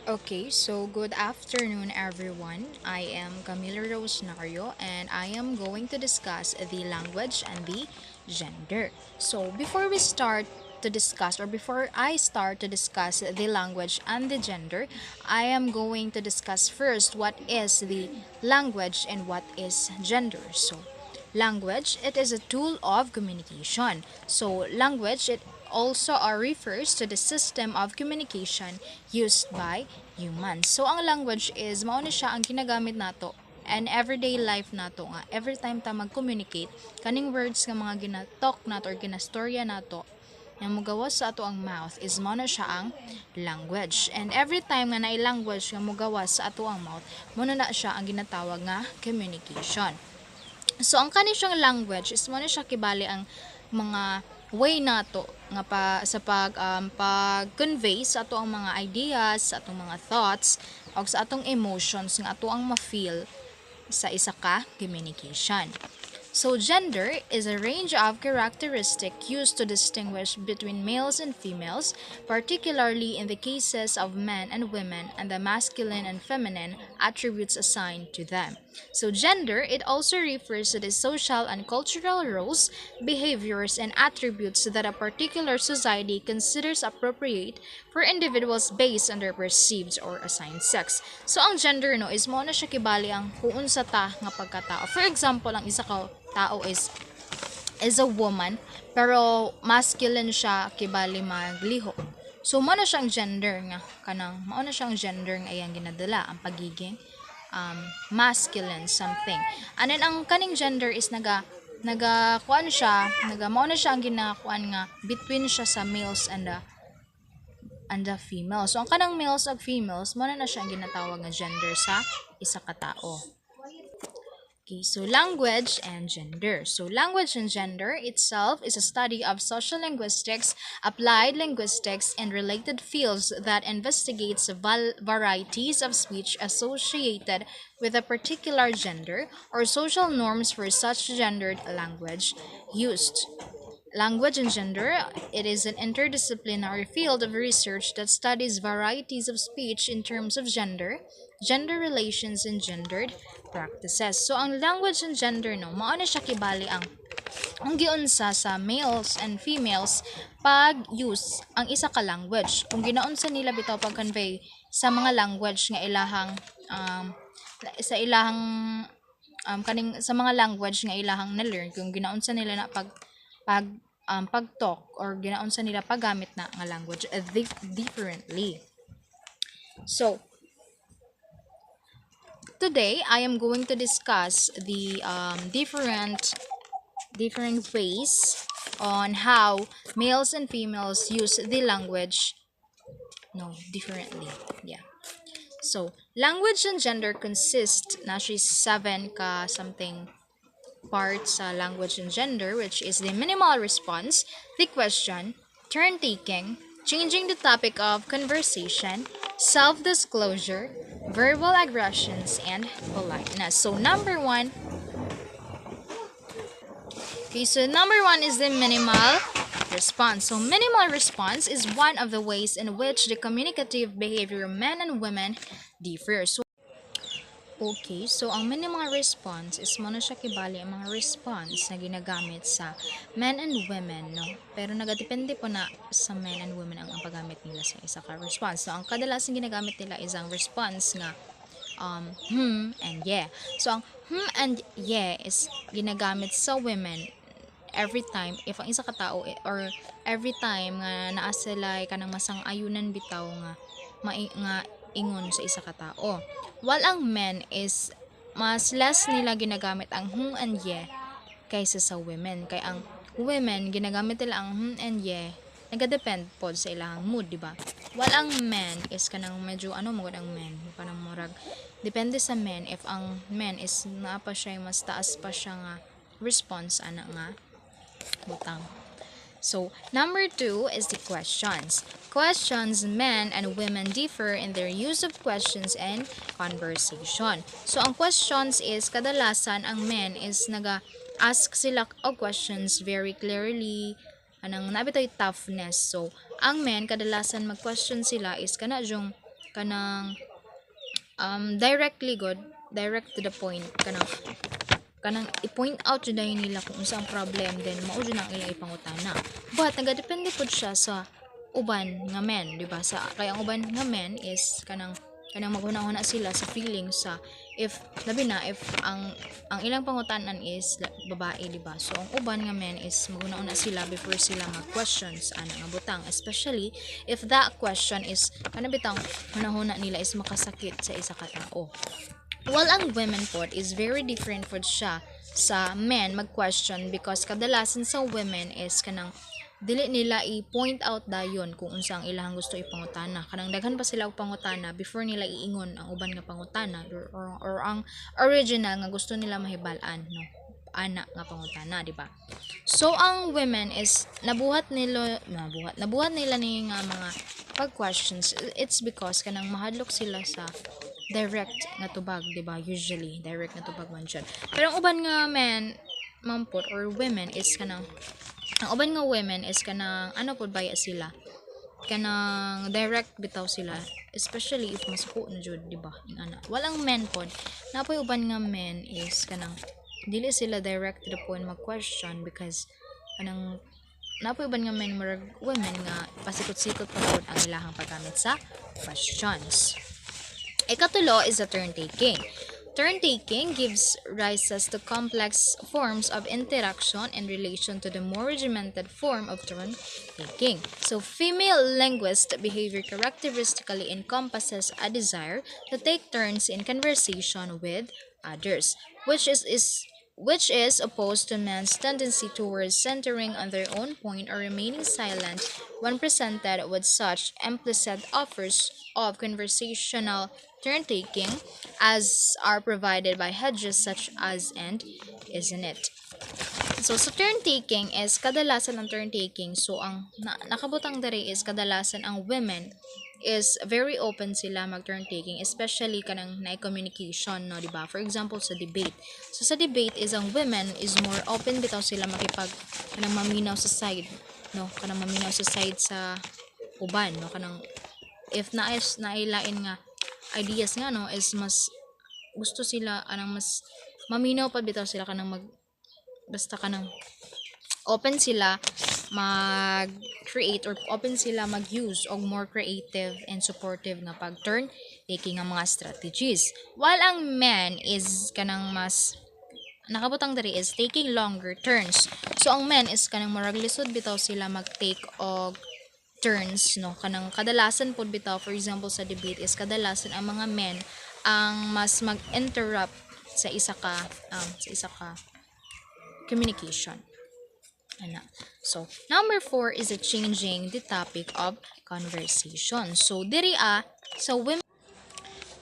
Okay, so good afternoon, everyone. I am Camila Rose Nario, and I am going to discuss the language and the gender. So, before I start to discuss the language and the gender, I am going to discuss first what is the language and what is gender. So, language, it is a tool of communication. So, language, it also refers to the system of communication used by humans. So, ang language is, mao ni siya ang ginagamit nato and everyday life nato nga. Every time ta mag-communicate, kaning words nga mga ginatalk nato or ginastorya nato, nga mugawas sa ato ang mouth is mao na siya ang language. And every time nga naay language nga mugawas sa ato ang mouth, mo na siya ang ginatawag nga communication. So ang kani siyang language is mo na siya kibali ang mga way nato nga sa pag-convey sa ato ang mga ideas, sa atong mga thoughts o sa atong emotions nga ato ang ma-feel sa isa ka communication. So, gender is a range of characteristics used to distinguish between males and females, particularly in the cases of men and women and the masculine and feminine attributes assigned to them. So, gender, it also refers to the social and cultural roles, behaviors, and attributes that a particular society considers appropriate for individuals based on their perceived or assigned sex. So, ang gender no is mo na siya kibali ang kung unsa ta nga pagkatao. For example, ang isa ka tao is a woman pero masculine siya kibali magliho. So mo na siyang gender nga kanang mao na siyang gender nga iyang ginadala ang pagiging masculine something. And then ang kaning gender is kuan siya, mao na siya ang ginakuan nga between siya sa males and the females. So ang kanang males ug females mo na siya ang ginatawag nga gender sa isa ka tao. Okay, so language and gender. So language and gender itself is a study of social linguistics, applied linguistics, and related fields that investigates varieties of speech associated with a particular gender or social norms for such gendered language used. Language and gender, it is an interdisciplinary field of research that studies varieties of speech in terms of gender, gender relations, and gendered practices. So, ang language and gender, no, mao na siya kibali ang giunsa sa males and females pag use ang isa ka language. Kung ginaunsa nila bitaw pag-convey sa mga language nga ilahang sa ilahang kaning sa mga language nga ilahang na-learn, kung ginaunsa nila na pag-talk or ginaunsa nila paggamit na nga language differently. So, today I am going to discuss the different ways on how males and females use the language differently. Yeah. So, language and gender consist na siya 7 ka something parts sa language and gender, which is the minimal response, the question, turn taking, changing the topic of conversation, self-disclosure, verbal aggressions, and politeness. So number one is the minimal response. So minimal response is one of the ways in which the communicative behavior of men and women differ. So ang minimal response is mo na siya kibali ang mga response na ginagamit sa men and women, no? Pero nagadepende po na sa men and women ang paggamit nila sa isa ka response. So ang kadalasang ginagamit nila is ang response nga and yeah. So ang and yeah is ginagamit sa women every time if ang isa ka tao or every time nga naa sila kanang masang-ayunan bitaw nga nga ingon sa isa ka tao. While ang men is mas less nila ginagamit ang and yeah kaysa sa women. Kay ang women ginagamit nila ang and yeah nagadepend pod sa ilang mood, di ba? While ang men is kanang medyo mo ang men, kanang murag depende sa men if ang men is naa pa siya mas taas pa siya nga response ana nga butang. So, number 2 is the questions. Questions, men and women differ in their use of questions and conversation. So, ang questions is, kadalasan, ang men is ask sila og questions very clearly, anang nabitoy toughness. So, ang men, kadalasan mag-question sila is kana yung kanang directly good, direct to the point, kanang i-point out jud dayon nila kung unsa ang problem, then mao jud ang ilang ipangutana. But nagadepende pud siya sa uban nga men, di ba? Sa kay ang uban nga men is kanang maghuna-huna sila sa feelings sa if labi na if ang ilang pangutanan is babae, di ba? So ang uban nga men is maghuna-huna sila before sila mag-questions ana nga butang, especially if that question is kanang bitang hunahuna nila is makasakit sa isa ka tao. While ang women pod is very different pod siya sa men mag-question, because kadalasan sa women is kanang dili nila i-point out dayon kung unsa ang ilang gusto ipangutana. Kanang daghan pa sila og pangutana before nila iingon ang uban nga pangutana, or ang original nga gusto nila mahibal-an, no? Ana nga pangutana, di ba? So ang women is nabuhat nila ni nga mga pag-questions. It's because kanang mahadlok sila sa direct nga tubag, di ba? Usually direct nga tubag man siya. Pero ang uban nga men mampot or women is kanang ang uban nga women is kanang ano pod baya sila, kanang direct bitaw sila, especially if masuko na jud, di ba? Ana walang men pod napoy uban nga men is kanang dili sila direct to the point mag-question, because kanang napoy uban nga men murag women nga pasikot-sikot pa pod ang ilahang paggamit sa questions. Ikatulo is the turn-taking. Turn-taking gives rises to complex forms of interaction in relation to the more regimented form of turn-taking. So, female linguist behavior characteristically encompasses a desire to take turns in conversation with others, which is opposed to men's tendency towards centering on their own point or remaining silent when presented with such implicit offers of conversational turn-taking as are provided by hedges such as and isn't it. So, sa turn-taking is kadalasan ang turn-taking. So, ang nakabutang dere is kadalasan ang women is very open sila mag-turn-taking, especially kanang na-communication, no, diba? For example, sa debate. So, sa debate is ang women is more open bitaw sila makipag kanang maminaw sa side, no? Kanang maminaw sa side sa uban, no? Kanang if nailain nga ideas nga, no, is mas gusto sila anang mas maminaw pa bitaw sila kanang basta kanang open sila mag-create or open sila mag-use og more creative and supportive nga pag-turn taking nga mga strategies. While ang men is kanang mas nakabutang diri is taking longer turns. So ang men is kanang murag lisod bitaw sila mag-take og turns, no? Kanang kadalasan pod bitaw, for example sa debate is kadalasan ang mga men ang mas mag-interrupt sa isa ka communication. Ana. So, number 4 is a changing the topic of conversation. So, diri sa women.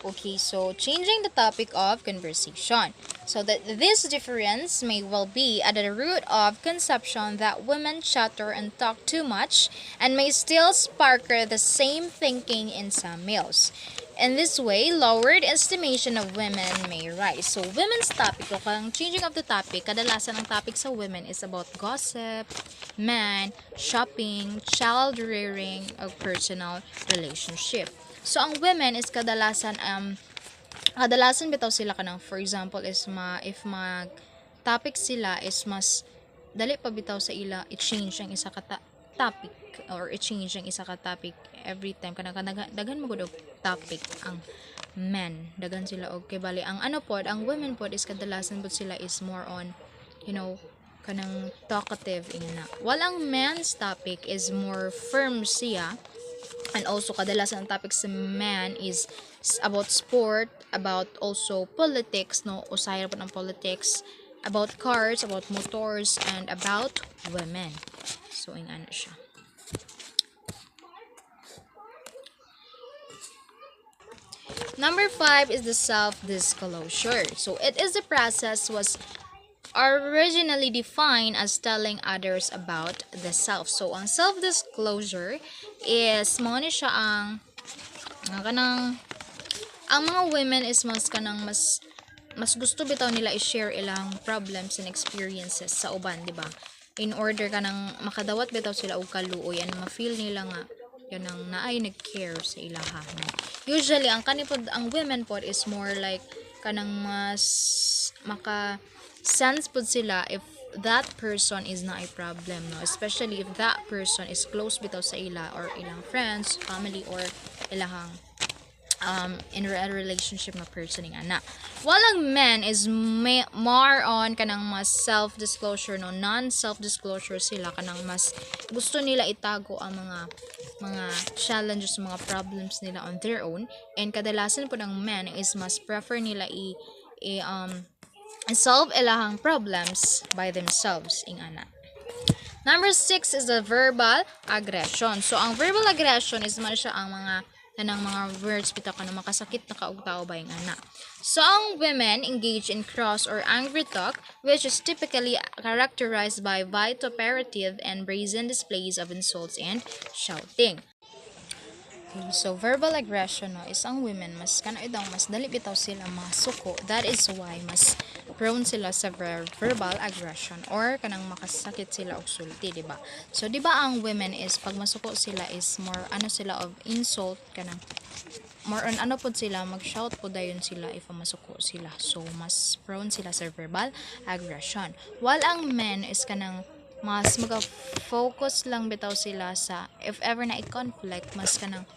Okay, so changing the topic of conversation. So that this difference may well be at the root of conception that women chatter and talk too much and may still spark the same thinking in some males. In this way, lowered estimation of women may rise. So, women's topic, o kung changing of the topic, kadalasan ang topic sa women is about gossip, men, shopping, child rearing, or personal relationship. So, ang women is kadalasan bitaw sila kanang, for example, is if mag topic sila is mas dali pa bitaw sa ila i-change ang isa ka topic or i-change ang isa ka topic every time kanang daghan mo gud og topic ang men, daghan sila og kay bali ang ang women pod is kadalasan pod sila is more on kanang talkative ina. While ang men's topic is more firm siya. And also, kadalasan ang topic sa man is about sport, about also politics, no? Usaya po ng politics, about cars, about motors, and about women. So, ano siya. Number 5 is the self-disclosure. So, it is the process was originally defined as telling others about the self. So, ang self-disclosure is mo ni siya ang mga women is mas gusto bitaw nila i-share ilang problems and experiences sa uban, di ba? In order kanang makadawat bitaw sila og kaluoy and ma-feel nila nga kanang naay nag-care sa ilaha. No? Usually ang kanipod ang women pod is more like kanang mas maka sense pod sila if that person is not a problem, no, especially if that person is close bitaw sa ila or ilang friends, family, or ilahang in a relationship na person ng anak. Walang men is more on kanang mas self-disclosure, no, non-self-disclosure sila, kanang mas gusto nila itago ang mga challenges, mga problems nila on their own, and kadalasan po ng men is mas prefer nila solve ilahang problems by themselves ing ana. Number 6 is the verbal aggression. So ang verbal aggression is man siya ang mga kanang mga words bitaw kanang makasakit na kaugtao ba ing ana. So ang women engage in cross or angry talk, which is typically characterized by vituperative and brazen displays of insults and shouting. Okay, so verbal aggression, no, is ang women mas mas dali bitaw sila masuko. That is why mas prone sila sa verbal aggression or kanang makasakit sila og sulti, di ba? So di ba ang women is pag masuko sila is more sila of insult, kanang more on pod sila mag-shout po dayon sila if masuko sila. So mas prone sila sa verbal aggression. While ang men is kanang mas maga-focus lang bitaw sila sa if ever na i-conflict, mas kanang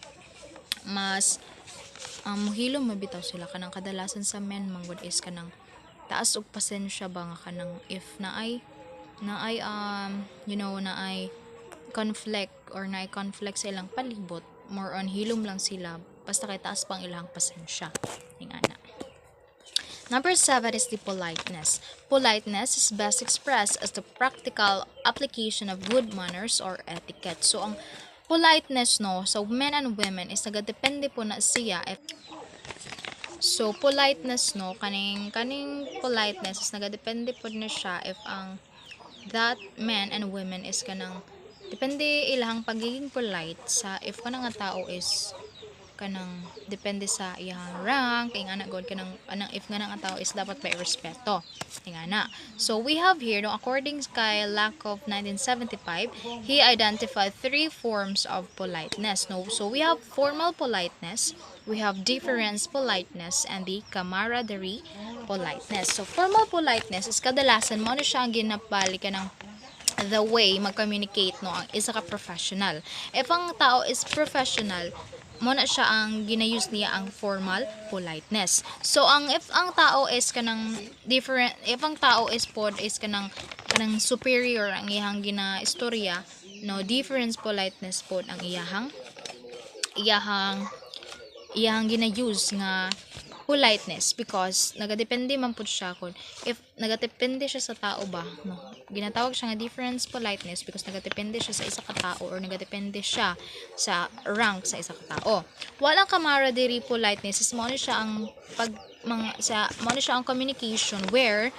mas hilom mabitaw sila, kanang kadalasan sa men manggod is kanang taas og pasensya ba nga kanang if naay naay conflict or naay conflict sa ilang palibot, more on hilom lang sila basta kay taas pang ilang pasensya ning ana. Number 7 is the politeness. Politeness is best expressed as the practical application of good manners or etiquette. So ang politeness, no, so men and women is nagadepende po na siya if so politeness, no, kaning politeness is nagadepende po na siya if ang that men and women is kanang depende ilahang pagiging polite sa if kanang nga tao is kanang depende sa iyang rank kay nga god kanang if nga nga tao is dapat may respeto tingana. So we have here, no, according kay Lakoff 1975, he identified 3 forms of politeness, no. So we have formal politeness, we have deference politeness, and the camaraderie politeness. So formal politeness is kadalasan mo siya ang ginapali kanang the way mag-communicate, no, ang isa ka professional. If ang tao is professional, mo na siya ang ginayus niya ang formal politeness. So if ang tao is kanang different, if ang tao is pod is kanang superior ang iyang ginaistorya, no, difference politeness pod ang iyahang ginayus nga politeness, because nagadepende man pud siya kun if nagadepende siya sa tao ba, no, ginatawag siya nga difference politeness because nagadepende siya sa isa ka tao or nagadepende siya sa rank sa isa ka tao. Walang camaraderie politeness is mo siya ang communication where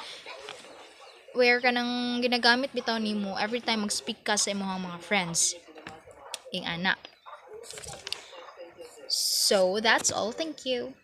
kanang ginagamit bitaw nimo every time mag-speak ka sa imong mga friends ing ana. So that's all, thank you.